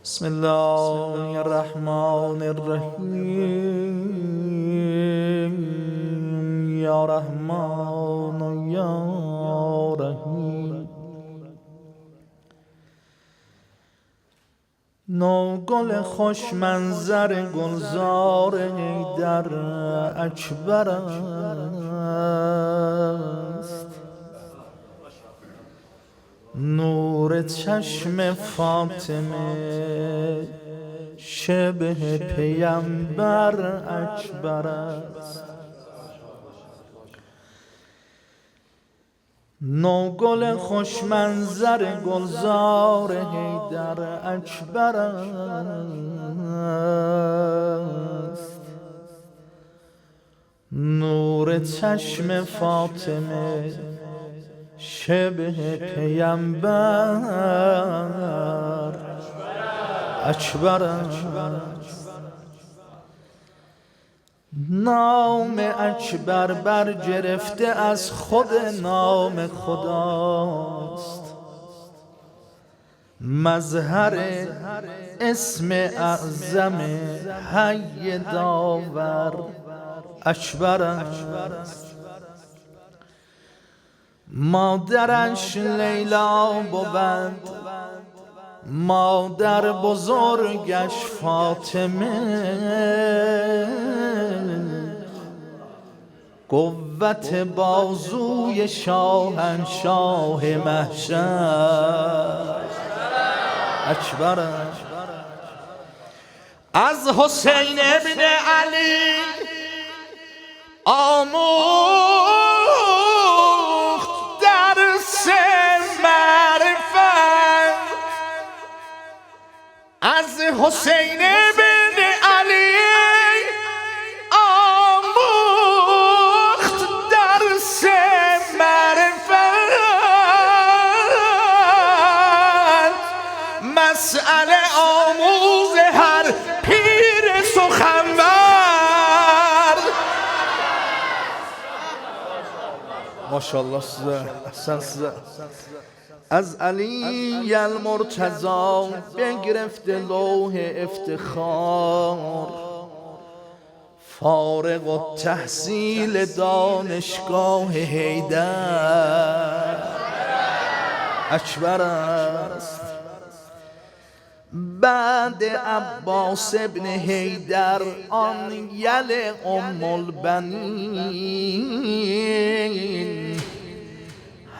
بسم الله الرحمن الرحیم یا رحمان یا رحیم. نوگل خوش منظر گلزار حیدر اکبر است، نور چشم فاطمه شبه پیمبر اکبر است. نوگل خوش منظر گلزار حیدر اکبر است، نور چشم فاطمه شبه پیمبر اکبر است. نام اکبر برگرفته از خود نام خداست، مظهر اسم اعظم حی داور اکبر است. مادرش لیلا بود، مادر بزرگش فاطمه، قوت بازوی شاهنشاه محشر اکبر است. از حسین ابن علی آموخت درس معرفت، از حسین ابن علی آموخت درس معرفت، مسئله آموز هر پیر سخنور. ماشاءالله سیزه احسن سیزه. از علی المرتضی بگرفت لوح افتخار، فارغ التحصیل دانشگاه حیدر اکبر است. بعد عباس ابن حیدر آن یل ام البنین،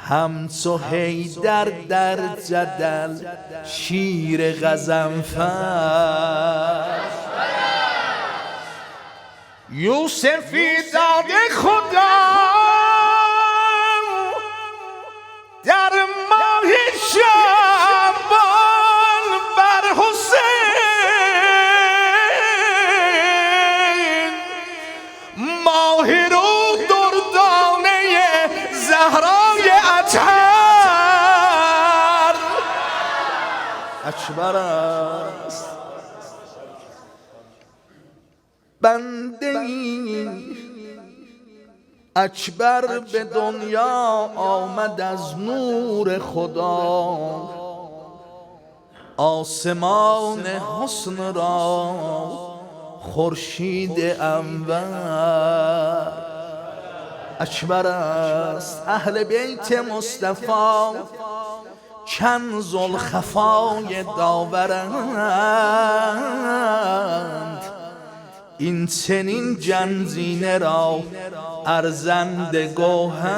همچو حیدر در جدل شیر غضنفر، یوسفی داد خدا در ماه شعبان بر حسین، ماه رو دردانه زهرای اطهر اکبر است. بنده اکبر به دنیا آمد از نور خدا، آسمان حسن را خورشید انور اکبر است. اهل بیت مصطفی کنز الخفای داورند، این چنین جنزینه را ارزند گوهر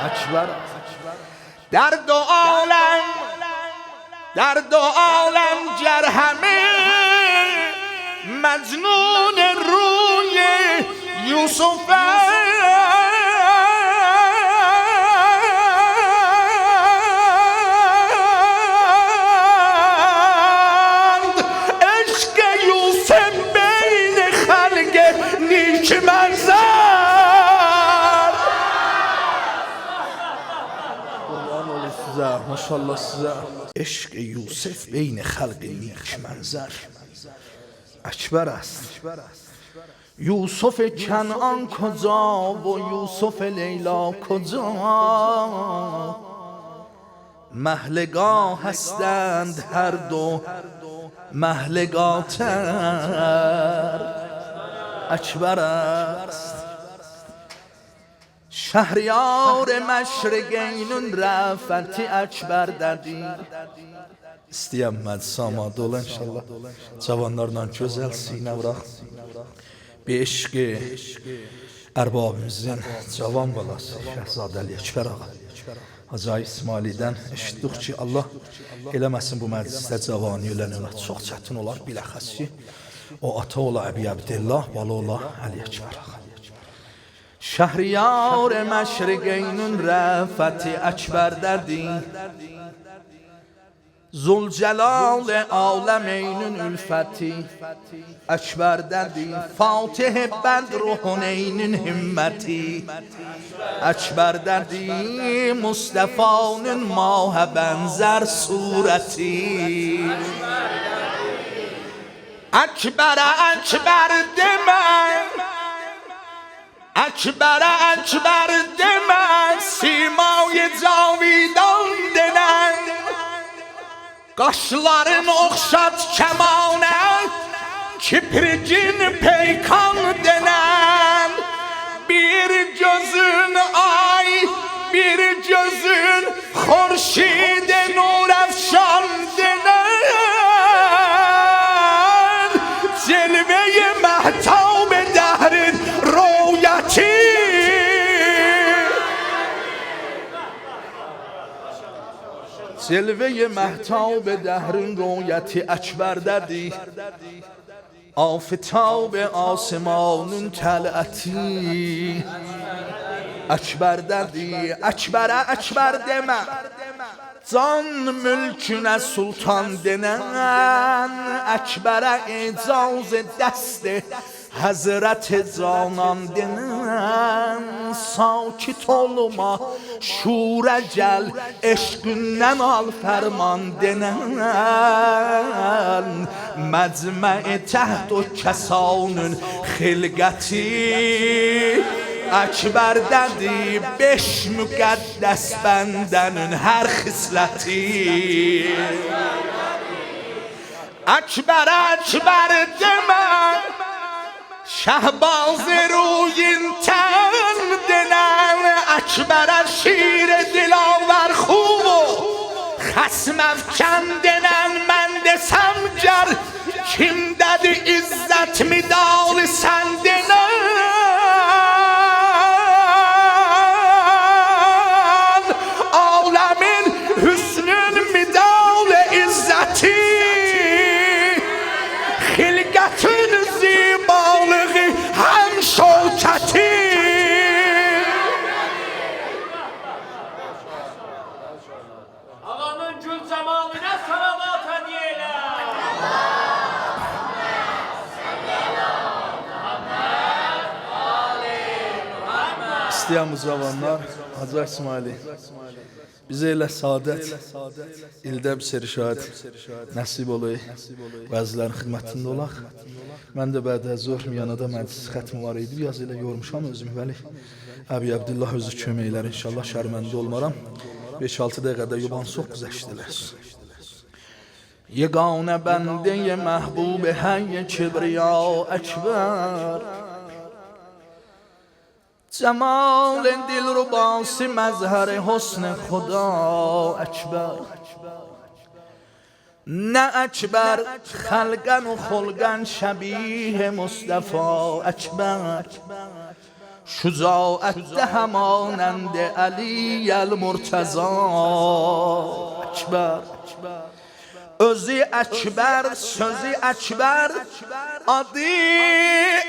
اکبر. در دو عالم گر همه مجنون روی یوسف ماشاءالله سیزه. عشق یوسف بین خلق نیک منظر اکبر است. یوسف کنعان کجا و یوسف لیلا کجا؟ مهلگاه هستند هر دو مهلگاتر اکبر است. شهریار مشرقین رفتی اکبر dedi. İstəyəm mən samada olan inşallah cavanlarla gözəl sinə vuraq. Bir eşqi ərbabimizin cavan balası Şəhzadə Əli Əkbər ağa Hacı İsmailidən eşitdik ki, Allah eləməsin bu məclisdə cavanı ölənlər çox çətin olar, biləxəs ki, o ata ola Əbi Əbdillah, bala ola Əli Əkbər ağa. Şəhriyar məşriqeynün rəfəti əkbər dedi. Zülcelal aləmeynün ülfəti əkbər dedi. Fatih Bədr Huneynin himməti əkbər dedi. Mustafa'nın mahə bənzər surəti əkbərə əkbər demək, əkbərə əkbər demək, simay cavidan denən, qaşların oxşat kəmanə, kipricin peykan denən, bir gözün ay, bir gözün xorşid nurəfşan denən, celve-i məhtab dəhrin royəti celve-i məhtab dəhrin royəti əkbər dedi. Afitab asimanın tələti əkbər dedi. Əkbərə əkbər demə, can mülkünə sultan denən, əkbərə icaz dəst Həzrət canan denən, sakit olma şurə gəl, eşqündən al fərman denən, məcmə-i təhd o kəsanın xilqəti əkbər dedi. Beş müqəddəs bəndənin hər xisləti əkbərə əkbər demə, şəhbaz ruyin tən denən, əkbərə şir dilaver خوب و خصم افکن denən, mən desəm gər kim dedi izzət midalı sən denən, aləmin hüsnün midalı izzəti xilqətin zibalığı həm şövkəti ağanın gül cəmalinə salavat hədiyyə İstəyəm bu cavanlar Hacı İsmaili bizə elə saadət, ildə bir seri şahid nəsib olayı, bəzilərin xidmətində olaq. Mən də bədə zor miyanada məclis xətmi var idi, biraz elə yormuşam özümü, bəli. Əbi Əbdillah özü köməklər, inşallah şərməndə olmaram. 5-6 dəqiqədə yuban çox güzəşdilər. Yeganə bəndə-i məhbub həy kibriya əkbər, جمال دلرباس مظهر حسن خدا اکبر، نه اکبر خلقن و خلقن شبیه مصطفی اکبر، شجاعت همانند علی المرتضی اکبر، özü əkbər, sözü əkbər, adı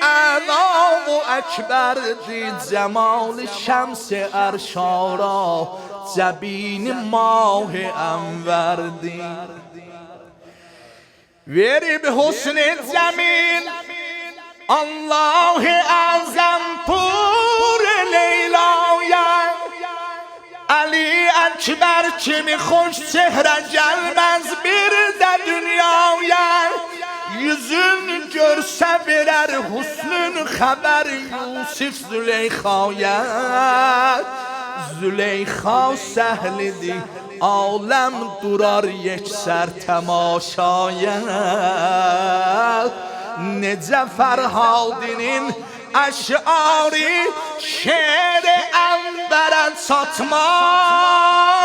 ənam-ı əkbərdir, cəmal-i şəms-i ərşara, cəbin-i mah-i ənvərdir. Verib husn-i cəmil, Allah-ı əzəm pur Leylaya, Ali Ekber kimi hoş çehre gelmez bir de dünyaya, yüzün görse verer husnün haber Yusuf Züleyxa'ya, Züleyxa səhlidir aləm durar yeksər təmaşaya. Necə Fərhadinin əşari şeiri ənbərən çatmaz.